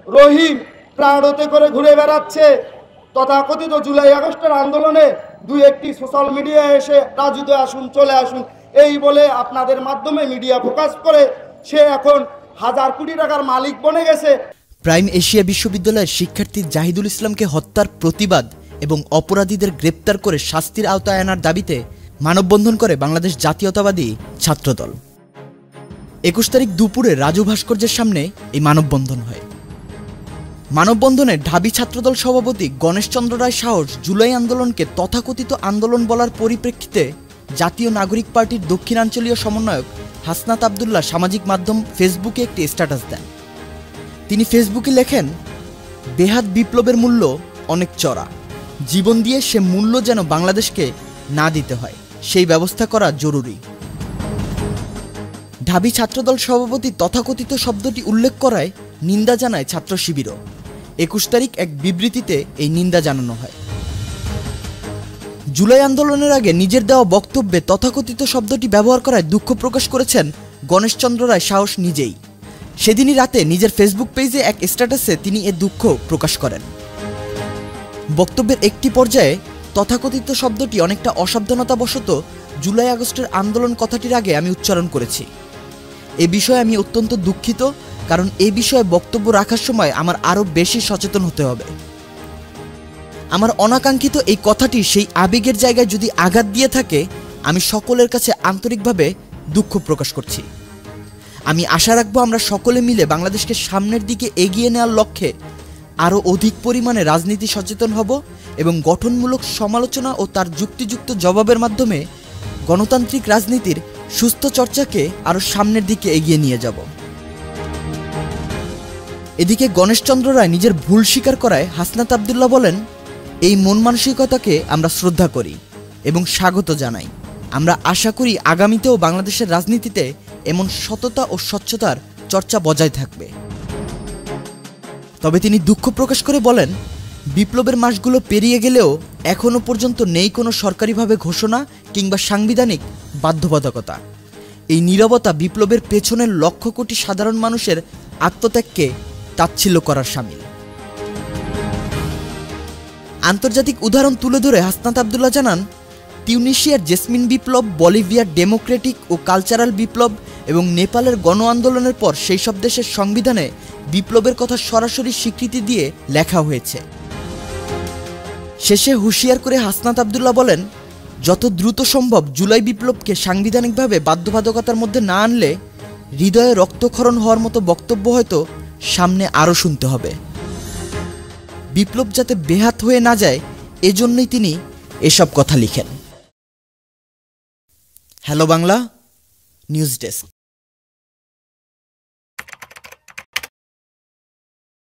রহিম প্রাণতে করে ঘুরে বেড়াচ্ছে। তথাকথিত জুলাই আগস্টের আন্দোলনে দুই একটি সোশ্যাল মিডিয়ায় এসে রাজুতে আসুন, চলে আসুন এই বলে আপনাদের মাধ্যমে মিডিয়া ফোকাস করে সে এখন হাজার কোটি টাকার মালিক বনে গেছে। প্রাইম এশিয়া বিশ্ববিদ্যালয়ের শিক্ষার্থী জাহিদুল ইসলামকে হত্যার প্রতিবাদ এবং অপরাধীদের গ্রেপ্তার করে শাস্তির আওতায় আনার দাবিতে মানববন্ধন করে বাংলাদেশ জাতীয়তাবাদী ছাত্রদল। ২১ তারিখ দুপুরে রাজু ভাস্কর্যের সামনে এই মানববন্ধন হয়। মানববন্ধনে ঢাবি ছাত্রদল সভাপতি গণেশচন্দ্র রায় সাহস জুলাই আন্দোলনকে তথাকথিত আন্দোলন বলার পরিপ্রেক্ষিতে জাতীয় নাগরিক পার্টির দক্ষিণাঞ্চলীয় সমন্বয়ক হাসনাত আবদুল্লাহ সামাজিক মাধ্যম ফেসবুকে একটি স্ট্যাটাস দেন। তিনি ফেসবুকে লেখেন, বেহাত বিপ্লবের মূল্য অনেক চড়া, জীবন দিয়ে সে মূল্য যেন বাংলাদেশকে না দিতে হয়, সেই ব্যবস্থা করা জরুরি। ঢাবি ছাত্রদল সভাপতি তথাকথিত শব্দটি উল্লেখ করায় নিন্দা জানায় ছাত্র শিবিরও। ২১ তারিখ এক বিবৃতিতে এই নিন্দা জানানো হয়। জুলাই আন্দোলনের আগে নিজের দেওয়া বক্তব্যে তথাকথিত শব্দটি ব্যবহার করায় দুঃখ প্রকাশ করেছেন গণেশচন্দ্র রায় সাহস নিজেই। সেদিনই রাতে নিজের ফেসবুক পেজে এক স্ট্যাটাসে তিনি এ দুঃখ প্রকাশ করেন। বক্তব্যের একটি পর্যায়ে তথাকথিত শব্দটি অনেকটা অসাবধানতাবশত জুলাই আগস্টের আন্দোলন কথাটির আগে আমি উচ্চারণ করেছি। এ বিষয়ে আমি অত্যন্ত দুঃখিত, কারণ এই বিষয়ে বক্তব্য রাখার সময় আমার আরও বেশি সচেতন হতে হবে। আমার অনাকাঙ্ক্ষিত এই কথাটি সেই আবেগের জায়গায় যদি আঘাত দিয়ে থাকে, আমি সকলের কাছে আন্তরিকভাবে দুঃখ প্রকাশ করছি। আমি আশা রাখবো আমরা সকলে মিলে বাংলাদেশকে সামনের দিকে এগিয়ে নেওয়ার লক্ষ্যে আরও অধিক পরিমাণে রাজনীতি সচেতন হব এবং গঠনমূলক সমালোচনা ও তার যুক্তিযুক্ত জবাবের মাধ্যমে গণতান্ত্রিক রাজনীতির সুস্থ চর্চাকে আরও সামনের দিকে এগিয়ে নিয়ে যাব। এদিকে গণেশচন্দ্র রায় নিজের ভুল স্বীকার করায় হাসনাত আবদুল্লাহ বলেন, এই মন মানসিকতাকে আমরা শ্রদ্ধা করি এবং স্বাগত জানাই। আমরা আশা করি আগামীতেও বাংলাদেশের রাজনীতিতে এমন সততা ও স্বচ্ছতার চর্চা বজায় থাকবে। তবে তিনি দুঃখ প্রকাশ করে বলেন, বিপ্লবের মাসগুলো পেরিয়ে গেলেও এখনও পর্যন্ত নেই কোনো সরকারিভাবে ঘোষণা কিংবা সাংবিধানিক বাধ্যবাধকতা। এই নীরবতা বিপ্লবের পেছনের লক্ষ কোটি সাধারণ মানুষের আত্মত্যাগকে তাচ্ছিল্য করার শামিল। আন্তর্জাতিক উদাহরণ তুলে ধরে হাসনাত আবদুল্লাহ জানান, তিউনিশিয়ার জেসমিন বিপ্লব, বলিভিয়ার ডেমোক্রেটিক ও কালচারাল বিপ্লব এবং নেপালের গণ আন্দোলনের পর সেই সব দেশের সংবিধানে বিপ্লবের কথা সরাসরি স্বীকৃতি দিয়ে লেখা হয়েছে। শেষে হুঁশিয়ার করে হাসনাত আবদুল্লাহ বলেন, যত দ্রুত সম্ভব জুলাই বিপ্লবকে সাংবিধানিকভাবে বাধ্যবাধকতার মধ্যে না আনলে হৃদয়ে রক্তক্ষরণ হওয়ার মতো বক্তব্য হয়তো সামনে আরও শুনতে হবে। বিপ্লব যাতে বেহাত হয়ে না যায়, এজন্যই তিনি এসব কথা লিখেন। Hello Bangla news desk.